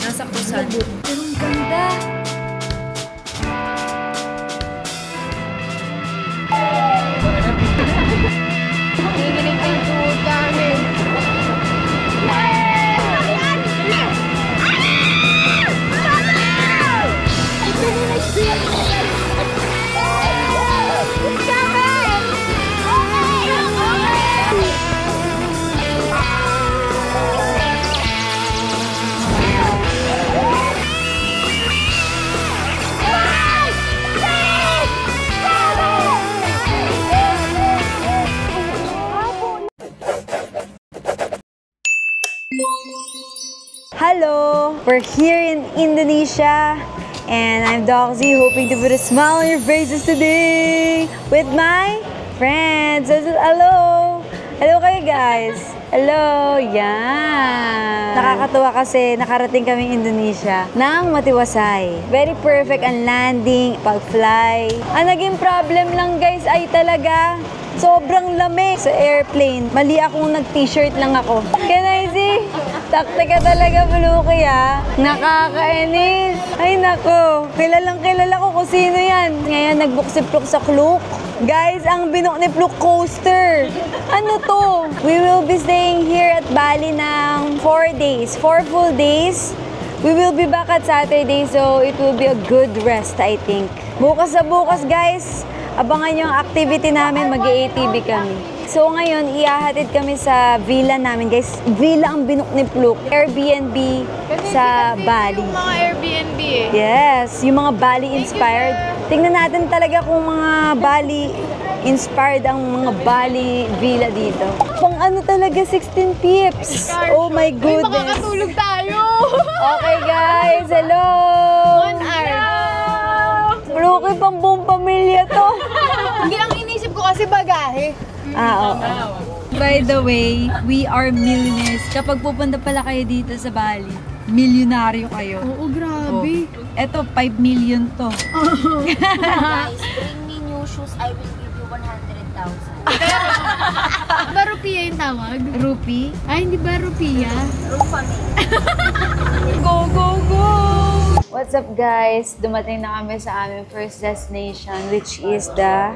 Nasa Kusan. Pero ang ganda. Nininig ang tuhod namin. Hello! We're here in Indonesia and I'm Doxy, hoping to put a smile on your faces today with my friends. Hello! Hello kayo guys! Hello! Yan! Nakakatuwa kasi nakarating kami Indonesia ng matiwasay. Very perfect ang landing, pag-fly. Ang naging problem lang guys ay talaga sobrang lamig sa airplane. Mali akong nag-t-shirt lang ako. Can I see? Takte ka talaga, Buluki, ha? Nakakainis. Ay, nako. Kilalang kilala ko kung sino yan. Ngayon, nag-book si Pluk sa Klook. Guys, ang binook ni Pluk coaster. Ano to? We will be staying here at Bali ng 4 days. 4 full days. We will be back at Saturday, so it will be a good rest, I think. Bukas sa bukas, guys. Abangan yung activity namin, mag-ATV kami. So ngayon, ihahatid kami sa villa namin, guys. Villa ang binook ni Pluk. Airbnb sa Bali. Yung mga Airbnb eh. Yes, yung mga Bali-inspired. Tingnan natin talaga kung mga Bali-inspired ang mga Bali villa dito. Pang ano talaga, 16 pips. Oh my goodness. Uy, makakatulog tayo. Okay guys, hello! 1 hour. Pluki, pang buong pamilya to. Hindi, ang inisip ko kasi bagahe. Oo. By the way, we are millionaires. Kapag pupunta pala kayo dito sa Bali, milyonaryo kayo. Oo, grabe. Eto, 5 million to. Guys, bring me new shoes, I will give you 100,000. Ba rupiya yung tawag? Rupee? Ay, hindi ba rupiya? Rufami. Go, go, go! What's up guys? Dumating na kami sa aming first destination, which is the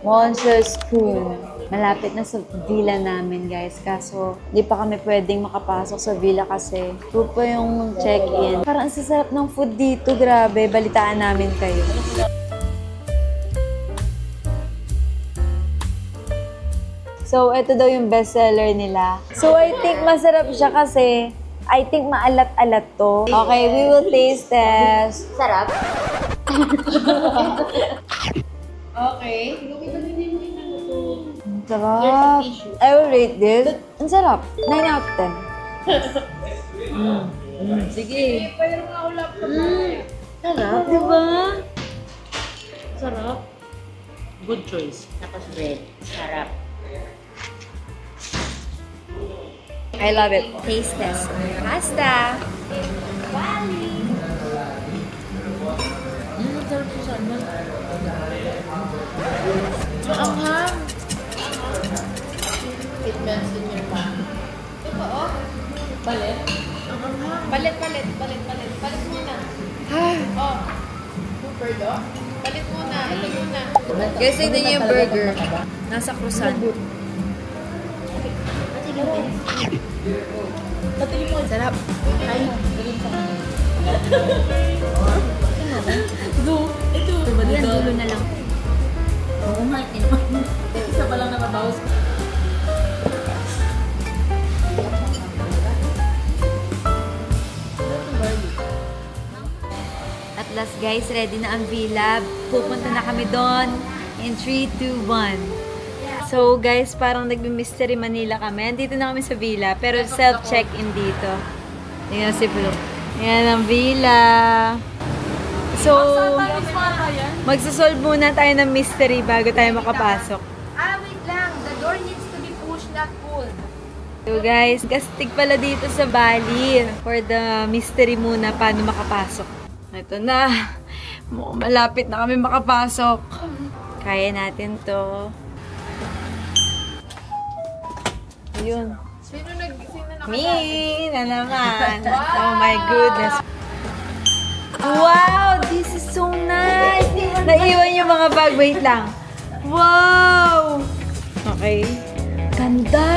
Monster Spoon. Malapit na sa villa namin guys. Kaso, di pa kami pwedeng makapasok sa villa kasi po yung check-in. Parang ang sasarap ng food dito. Grabe, balitaan namin kayo. So, ito daw yung bestseller nila. So, I think masarap siya kasi I think maalat-alat to. Okay, we will taste test. Sarap. Okay. Ang sarap. I will rate this. Ang sarap. 9 out of 10. Sige. Pwede nga ulap ka Sarap, di ba? Sarap. Good choice. Tapos bread. Sarap. I love it. Taste test. Pasta. Bali. Sarap siya sana. Maanghang. It melts in your mouth. Ito, oh. Balit. Balit. Balit muna. Oh. Super do. Balit muna. Ito muna. Guys, tignan niyo yung burger. Nasa Kusan. Patuloy mo. Sarap. Ay. Ito. Yan, dulo na lang. Oo nga, naman. Isa pa lang nakabawas. At last guys, ready na ang villa. Pupunta na kami doon in 3, 2, 1. So guys, parang nagmi-Mystery Manila kami. Dito na kami sa villa, pero self-check-in dito. Tingnan si Flo. Yan ang villa. So, magsasolve muna tayo ng mystery bago tayo makapasok. Wait lang. The door needs to be pushed, not pulled. So guys, gastig pala dito sa Bali. For the mystery muna, paano makapasok. Ito na. Malapit na kami makapasok. Kaya natin to. Ayun. Sino Me na naman. Oh my goodness. Wow, this is so nice. Naiwan yung mga bag. Wait lang. Wow. Okay. Ganda.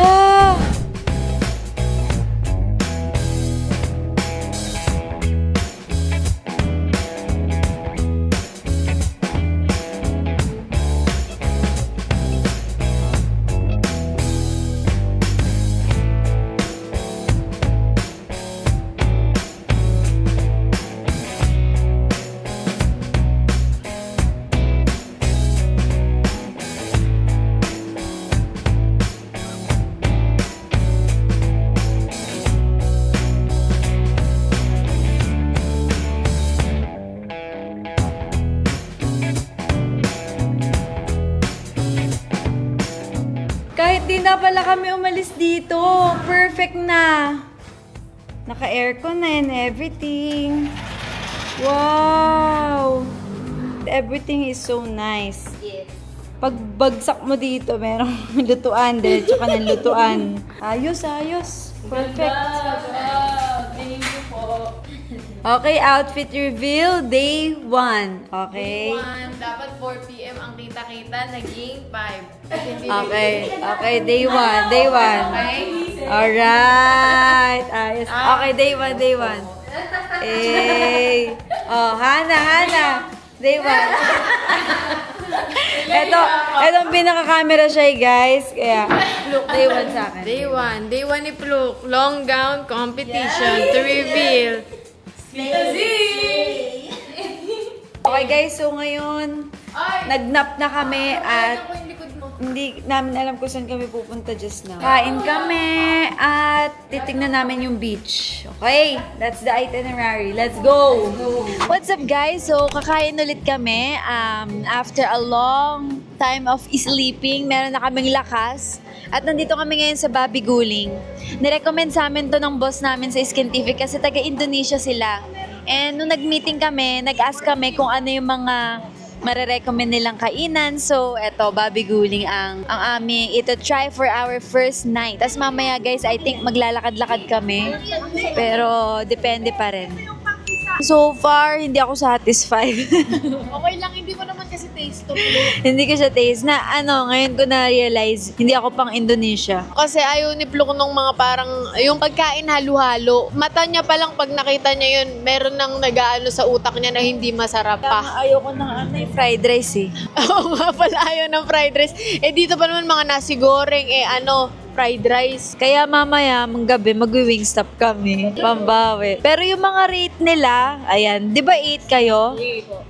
Kahit di na pala kami umalis dito. Perfect na. Naka-aircon na and everything. Wow! Everything is so nice. Yes. Pag bagsak mo dito, merong lutuan. Diretso ka ng lutuan. Ayos, ayos. Perfect. Thank you po. Okay, outfit reveal, day 1. Okay? Dapat 4 p.m. ang kita-kita, naging 5. Okay. Okay, day 1. Day 1. Alright. Ayos. Okay, day 1. Day 1. Eh. Oh, Hana. Day 1. Etong pinaka-camera siya, guys. Kaya, look, day 1 sa akin. Day 1 ni Fluke. Long gown competition to reveal. Okay, guys. So, ngayon, nagnap na kami at hindi namin alam kung saan kami pupunta just now. Kain kami at titignan namin yung beach. Okay? That's the itinerary. Let's go! What's up, guys? So, kakain ulit kami. After a long time of sleeping, meron na kaming lakas. At nandito kami ngayon sa Babi Guling. Nirecommend sa amin to ng boss namin sa Skintific kasi taga-Indonesia sila. And nung nag-meeting kami, nag-ask kami kung ano yung mga marirecommend nilang kainan. So, eto, Babi Guling ang aming ito try for our first night. Tapos mamaya, guys, I think maglalakad-lakad kami. Pero, depende pa rin. So far, hindi ako satisfied. Okay lang, hindi mo naman kasi taste to. Hindi ko siya taste. Na ngayon ko na-realize, hindi ako pang Indonesia. Kasi ayaw ni Fluke nung mga parang, yung pagkain halo-halo. Mata niya pa lang pag nakita niya yun, meron nang nag-aano sa utak niya na hindi masarap pa. Ayoko ng fried rice eh. Oo nga pala, ayaw ng fried rice. Eh dito pa naman mga nasi goreng, fried rice. Kaya mamaya, gabi, mag-wingstop kami. Pambawi. Pero yung mga rate nila, ayan, di ba 8 kayo?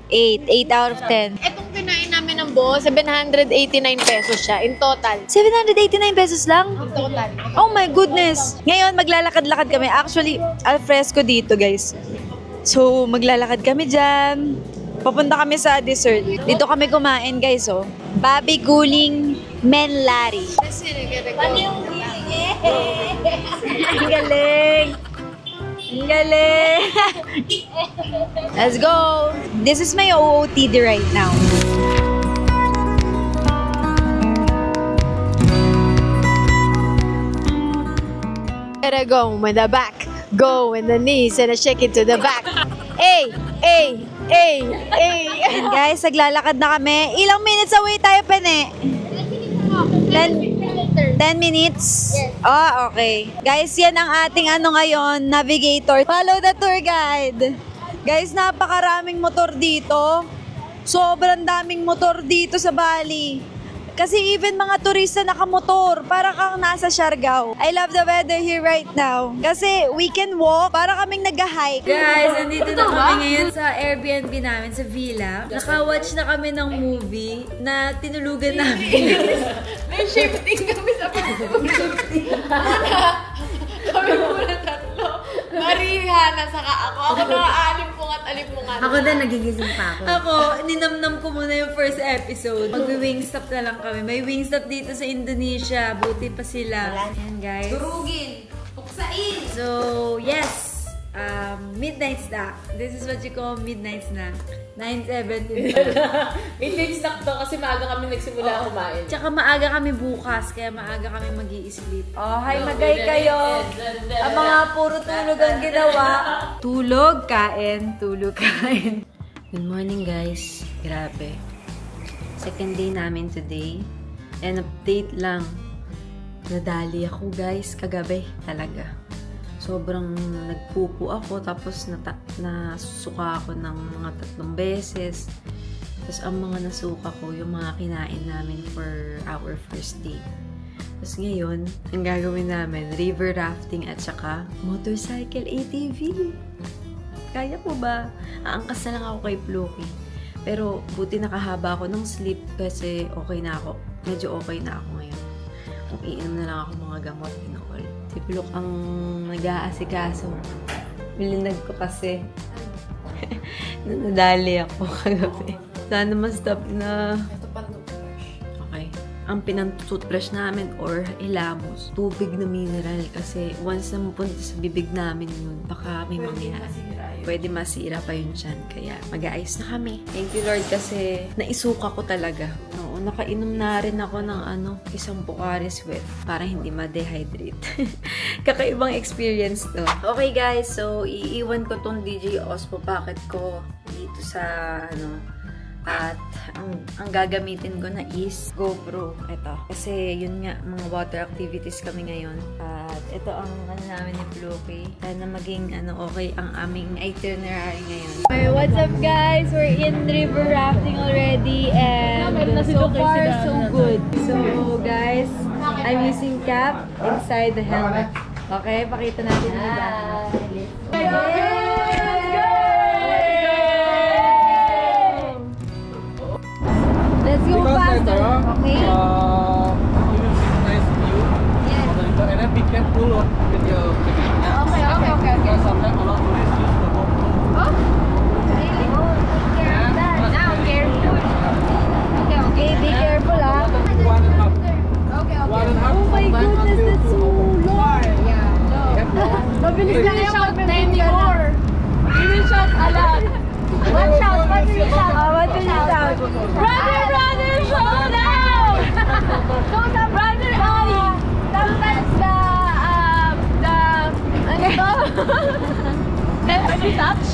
8. 8 out of 10. Etong kinain namin ng buo, 789 pesos siya in total. 789 pesos lang? In total. Oh my goodness! Ngayon, maglalakad-lakad kami. Actually, al fresco dito, guys. So, maglalakad kami dyan. Papunta kami sa dessert. Dito kami kumain, guys, oh. Babi Guling Menlari. Ano yung feeling Ang galing! Ang galing! Let's go! This is my OOTD right now. Gotta go with the back. Go with the knees and shake it to the back. Hey! And guys, naglalakad na kami. Ilang minutes away tayo, Pene? 10 minutes? Yes. Oh, okay. Guys, yan ang ating ngayon, navigator. Follow the tour guide. Guys, napakaraming motor dito. Sobrang daming motor dito sa Bali. Kasi even mga turista nakamotor, para kang nasa Siargao. I love the weather here right now. Kasi we can walk, para kaming nag-hike. Guys, nandito na kami ngayon sa Airbnb namin, sa villa. Naka-watch na kami ng movie na tinulugan namin. May shifting kami sa pagkakas. Kami muna tatlo. Mariha, saka ako. Ako nakaalimpungat. Ako din, nagigising pa ako. Ako, ninamnam ko muna yung first episode. Mag-wingstop na lang kami. May wingstop dito sa Indonesia. Buti pa sila. Ayan, guys. Durugin. Puksain. So, yes. Meet midnight snack. This is what you call midnight snack. 9:17. Midnight snack to kasi maaga kami nagsimula kumain. Tsaka maaga kami bukas, kaya maaga kami mag-i-sleep. Oh, hi magay kayo. Ang mga puro tulog ang ginawa. Tulog, kain, tulog, kain. Good morning guys. Grabe. Second day namin today. And update lang. Nadali ako guys kagabi talaga. Sobrang nagpupo ako, tapos nasuka ako ng mga 3 beses. Tapos ang mga nasuka ko, yung mga kinain namin for our first day. Tapos ngayon, ang gagawin namin, river rafting at saka motorcycle ATV. Kaya po ba? Aangkas na lang ako kay Plucky. Pero buti nakahaba ako ng sleep kasi okay na ako. Medyo okay na ako ngayon. Kung iinom na lang ako mga gamot, all. Si Pluk ang nag-aasikaso. Bilinag ko kasi. Nadali ako kagabi. Sana ma-stop na. Ito pang toothbrush. Okay. Ang pinang-toothbrush namin or ilamos, tubig na mineral. Kasi once na mapunta sa bibig namin yun, baka may mangyari. Pwede masira pa yun dyan. Kaya mag-aayos na kami. Thank you Lord kasi naisuka ko talaga. Oo, nakainom na rin ako ng isang Pocari Sweat para hindi ma-dehydrate. Kakaibang experience to. Okay guys, so iiwan ko tong DJ Osmo packet ko dito sa at ang gagamitin ko na is GoPro. Ito. Kasi yun nga, mga water activities kami ngayon. At ito ang namin ni Plucky. Sana maging okay ang aming itinerary ngayon. Okay, what's up guys? We're in river rafting already and so far so good. So guys, I'm using cap inside the helmet. Okay, pakita natin nila. Let's go faster, okay? You will see nice view. Yes. And then be careful with your camera. Okay. Because sometimes a lot of tourists use the GoPro. Oh? Really? Oh, take care of that. Now, careful. Okay. Be careful ah. 1.5. Okay. 1.5. Oh my goodness, that's so long. Yeah. Mabilis lang We'll yung shout many more. We will shout a lot. What shout? What will you shout? What will you shout? Brother, show now! Show some brother, sometimes ano to? Every touch?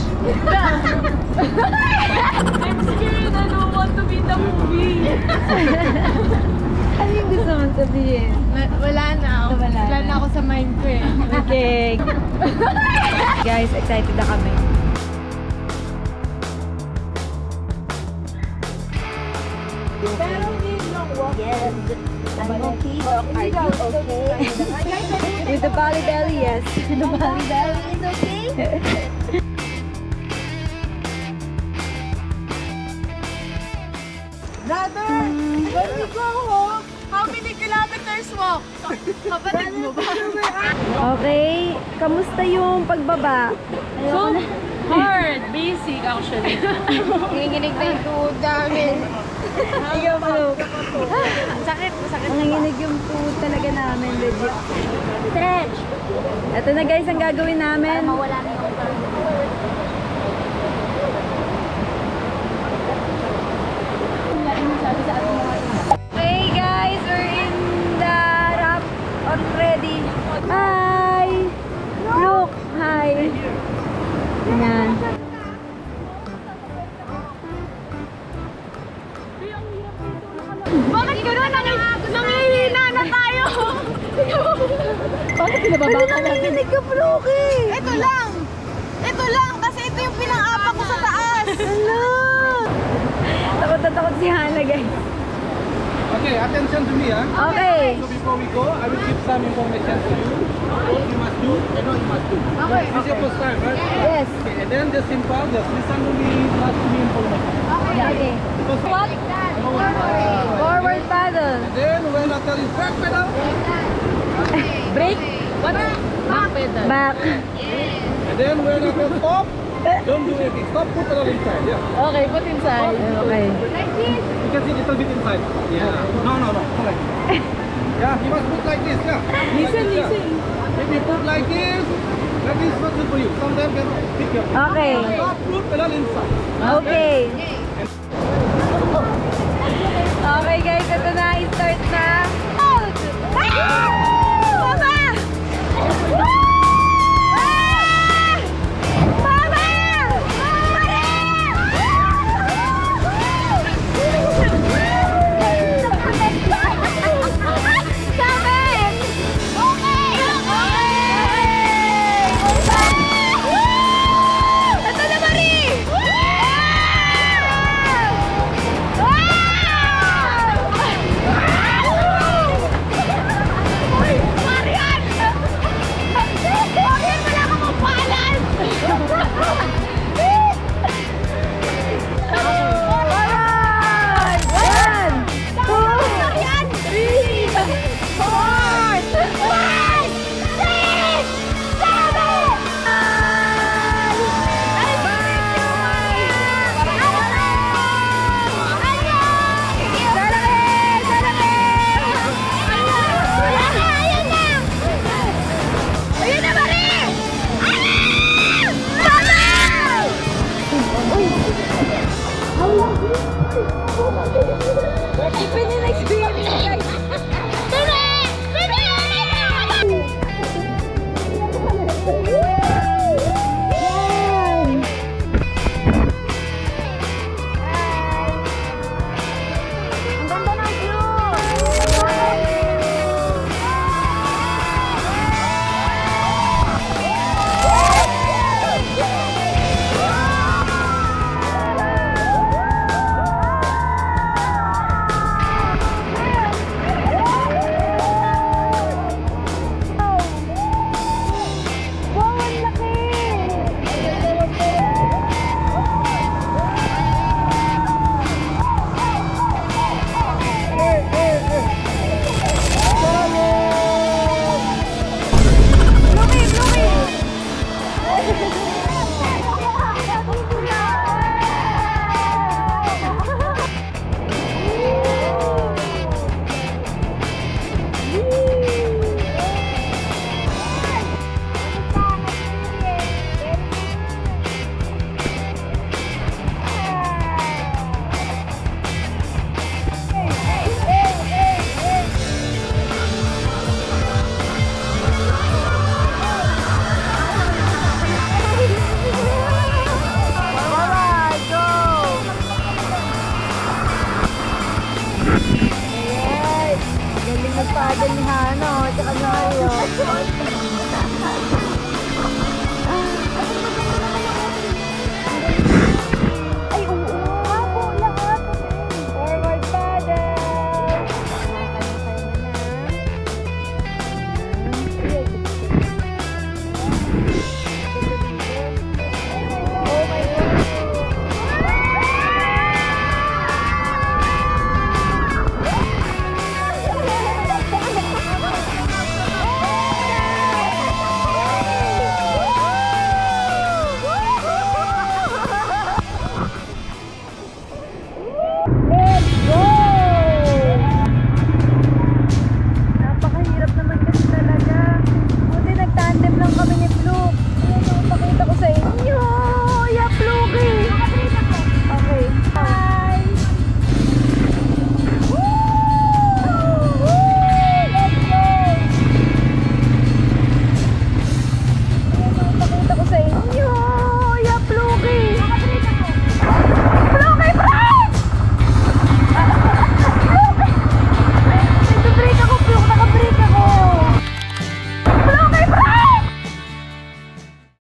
I'm scared, I don't want to be the movie. Ano yung gusto mong sabihin? Wala na. Wala na ako sa mind ko eh. Okay. Guys, excited na kami. Yes. I'm okay. Are you okay? With the belly belly, yes. The belly belly is okay? Brother, when we go home, how many kilometers walk? Kapatid mo ba? Okay, kamusta yung pagbaba? So hard, basic actually. Nanginginig na yung tuhod namin. Ikaw mo. Sakit. Nanginginig yung tuhod talaga namin, legit. Stretch. Ito na guys, ang gagawin namin. Mawala na yung Okay guys, we're in the raft already. Hi! Look! Hi! Yan. Bakit gano'n? Nangihina na tayo! Bakit pinababa ka na? Nanginginig ka, Plucky! Ito lang! Kasi ito yung pinang-apa ko sa taas! Hello! Takot na takot si Hana guys. Okay, attention to me, huh? Okay. So before we go, I will give some information to you. What you must do and what you must do. Okay. This is your first time, right? Yes. Okay, and then just simple, just listen to me, last to me information. Okay. Because What? Forward paddle. And then when I tell you back pedal, Brake. What? Back pedal. Back. and then when I tell stop, don't do anything. Stop, put pedal inside. Yeah. Okay, put inside. Okay. You can see a little bit inside. Yeah. No. Like. Yeah, you must put like this. Yeah. Listen. If you put like this, that is not good for you. Sometimes can pick your Okay. top fruit pedal inside. Okay. Okay guys, ito na. I-start na. Out! Ah! Mama! Woo!